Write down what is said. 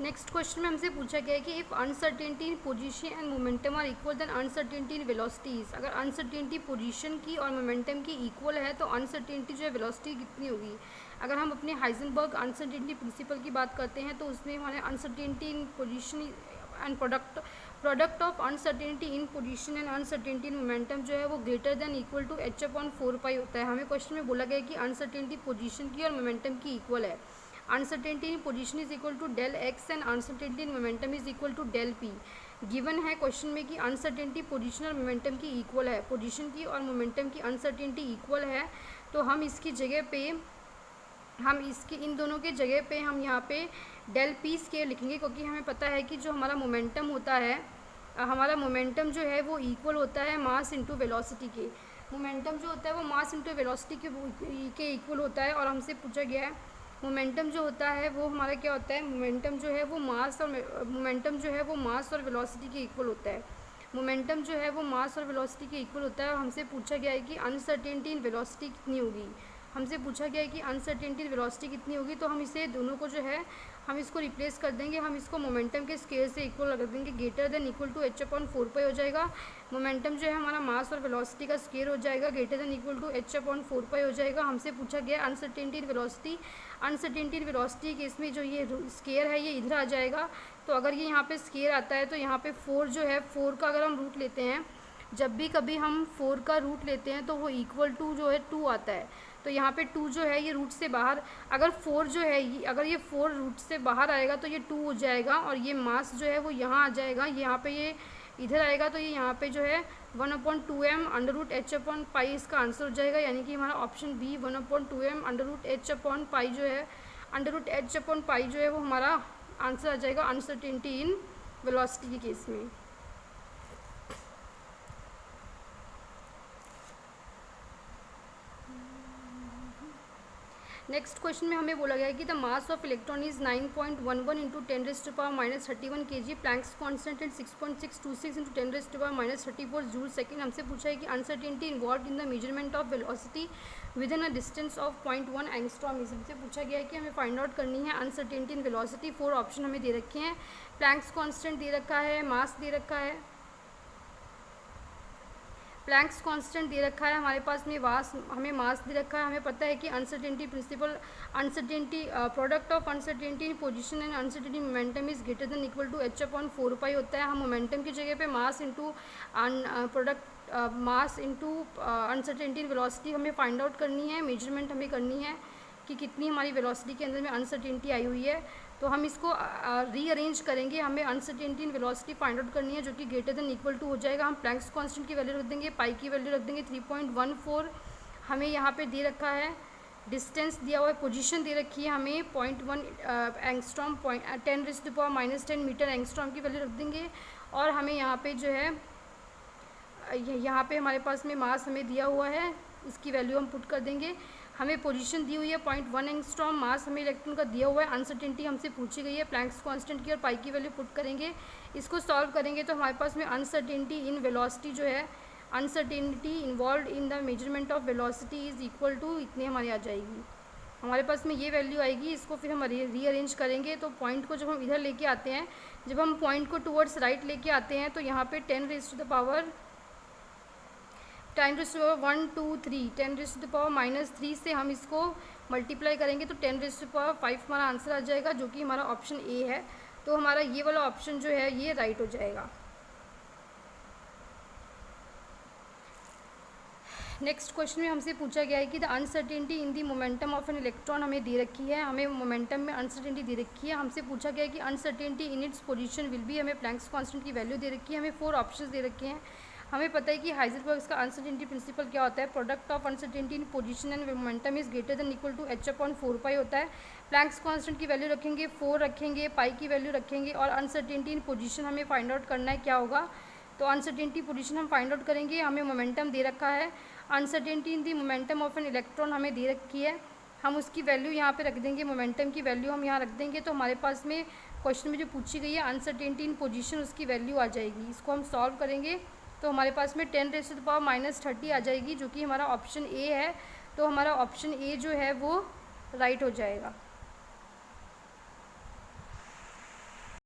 Next question में हमसे पूछा गया है कि if uncertainty in position and momentum are equal then uncertainty in velocities. अगर अनसर्टेनिटी पोजीशन की और मोमेंटम की इक्वल है तो अनसर्टेनिटी जो है वेलोसिटी कितनी होगी। अगर हम अपने हाइजेनबर्ग अनसर्टेनिटी प्रिंसिपल की बात करते हैं तो उसमें हमारे uncertainty in position and product of uncertainty in position and uncertainty in momentum जो है वो greater than equal to h/4π होता है। हमें क्वेश्चन में बोला गया कि अनसर्टेनिटी पोजीशन की और मोमेंटम की इक्वल है। Uncertainty in position is equal to del x and uncertainty in momentum is equal to del p. Given है क्वेश्चन में कि अनसर्टेनिटी पोजीशन और मोमेंटम की इक्वल है, पोजीशन की और मोमेंटम की अनसर्टेनिटी इक्वल है, तो हम इसकी जगह पे इन दोनों के जगह पे हम यहाँ पे डेल पी स्केयर लिखेंगे, क्योंकि हमें पता है कि जो हमारा मोमेंटम होता है, हमारा मोमेंटम जो है वो इक्वल होता है मास इंटू वेलोसिटी के। मोमेंटम जो होता है वो मास इंटू वेलोसिटी के इक्वल होता है। और हमसे पूछा गया है मोमेंटम जो होता है वो हमारा क्या होता है, मोमेंटम जो है वो मास और वेलोसिटी के इक्वल होता है। मोमेंटम जो है वो मास और वेलोसिटी के इक्वल होता है। और हमसे पूछा गया है कि अनसर्टेनिटी इन वेलोसिटी कितनी होगी। हमसे पूछा गया है कि अनसर्टेनिटी इन वेलोसिटी कितनी होगी, तो हम इसे दोनों को जो है हम इसको रिप्लेस कर देंगे। हम इसको मोमेंटम के स्केयर से इक्वल रख देंगे, greater than equal to h/4π हो जाएगा। मोमेंटम जो है हमारा मास और वेलोसिटी का स्केयर हो जाएगा, greater than equal to h/4π हो जाएगा। हमसे पूछा गया uncertainty in velocity. Uncertainty in velocity के इसमें जो ये स्केयर है ये इधर आ जाएगा। तो अगर ये यहाँ पे स्केयर आता है तो यहाँ पे 4 जो है 4 का अगर हम रूट लेते हैं, जब भी कभी हम 4 का रूट लेते हैं तो वो इक्वल टू जो है 2 आता है। तो यहाँ पे 2 जो है ये रूट से बाहर, अगर 4 जो है अगर ये 4 रूट से बाहर आएगा तो ये 2 हो जाएगा। और ये मास जो है वो यहाँ आ जाएगा, यहाँ पे ये इधर आएगा तो ये यहाँ पे जो है 1/2m √h/π इसका आंसर हो जाएगा। यानी कि हमारा ऑप्शन बी 1/2m √h/π जो है √h/π जो है वो हमारा आंसर आ जाएगा अनसर्टेनिटी इन वेलोसिटी के केस में। नेक्स्ट क्वेश्चन में हमें बोला गया है कि the mass of electron is 9.11 into 10⁻³ kg, Planck's constant is 6.626 into 10⁻34 joule second. हमसे पूछा है कि uncertainty involve in the measurement of velocity with in a distance of 0.1 angstrom. इससे पूछा गया है कि हमें फाइंड आउट करनी है अनसर्टेनिटी इन वेलोसिटी। 4 ऑप्शन हमें दे रखे हैं, प्लैंक्स कॉन्स्टेंट दे रखा है, मास दे रखा है, प्लैंक्स कांस्टेंट दे रखा है हमारे पास में, हमें मास दे रखा है। हमें पता है कि uncertainty principle product of uncertainty in position and uncertainty momentum is greater than equal to h/4π होता है। हम मोमेंटम की जगह पे mass into uncertainty in velocity हमें फाइंड आउट करनी है, मेजरमेंट हमें करनी है कि कितनी हमारी वेलोसिटी के अंदर में अनसर्टेनिटी आई हुई है। तो हम इसको रीअरेंज करेंगे, हमें uncertainty in velocity find out करनी है जो कि ग्रेटर देन इक्वल टू हो जाएगा। हम प्लैंक्स कांस्टेंट की वैल्यू रख देंगे, पाई की वैल्यू रख देंगे 3.14। हमें यहाँ पे दे रखा है डिस्टेंस दिया हुआ है, पोजीशन दे रखी है हमें 0.1 एंगस्ट्रॉम, 10⁻10 मीटर एंगस्ट्रॉम की वैल्यू रख देंगे। और हमें यहाँ पे जो है यहाँ पे हमारे पास में मास हमें दिया हुआ है, इसकी वैल्यू हम पुट कर देंगे। हमें पोजीशन दी हुई है 0.1 एंगस्ट्रॉम, मास हमें इलेक्ट्रॉन का दिया हुआ है, अनसर्टेनिटी हमसे पूछी गई है प्लैंक्स कांस्टेंट की, और पाई की वैल्यू पुट करेंगे। इसको सॉल्व करेंगे तो हमारे पास में अनसर्टेनिटी इन वेलोसिटी जो है, uncertainty involve in the measurement of velocity is equal to इतनी हमारी आ जाएगी। हमारे पास में ये वैल्यू आएगी। इसको फिर हम रीअरेंज करेंगे तो पॉइंट को जब हम इधर लेके आते हैं, जब हम पॉइंट को टूवर्ड्स राइट लेके आते हैं तो यहाँ पे 10⁻⁻1 2 3 -3 से हम इसको मल्टीप्लाई करेंगे तो 10⁵ हमारा आंसर आ जाएगा, जो कि हमारा ऑप्शन ए है। तो हमारा ये वाला ऑप्शन जो है ये राइट हो जाएगा। नेक्स्ट क्वेश्चन में हमसे पूछा गया है कि the uncertainty in the momentum of an electron हमें दे रखी है, हमें मोमेंटम में अनसर्टेनिटी दे रखी है। हमसे पूछा गया है कि uncertainty in its position will be, हमें प्लैंक्स कांस्टेंट की वैल्यू दे रखी है, हमें 4 ऑप्शंस दे रखे हैं। हमें पता है कि हाइजेनबर्ग का अनसर्टेनिटी प्रिंसिपल क्या होता है, product of uncertainty in position and momentum is greater than equal to h/4π होता है। प्लैंक्स कांस्टेंट की वैल्यू रखेंगे, 4 रखेंगे, पाई की वैल्यू रखेंगे, और अनसर्टेनिटी इन पोजीशन हमें फाइंड आउट करना है क्या होगा। तो अनसर्टेनिटी पोजीशन हम फाइंड आउट करेंगे, हमें मोमेंटम दे रखा है, uncertainty in the momentum of an electron हमें दे रखी है, हम उसकी वैल्यू यहाँ पे रख देंगे, मोमेंटम की वैल्यू हम यहाँ रख देंगे। तो हमारे पास में क्वेश्चन में जो पूछी गई है अनसर्टेनिटी इन पोजीशन, उसकी वैल्यू आ जाएगी। इसको हम सॉल्व करेंगे तो हमारे पास में 10⁻⁻30 आ जाएगी, जो कि हमारा ऑप्शन ए है। तो हमारा ऑप्शन ए जो है वो राइट हो जाएगा।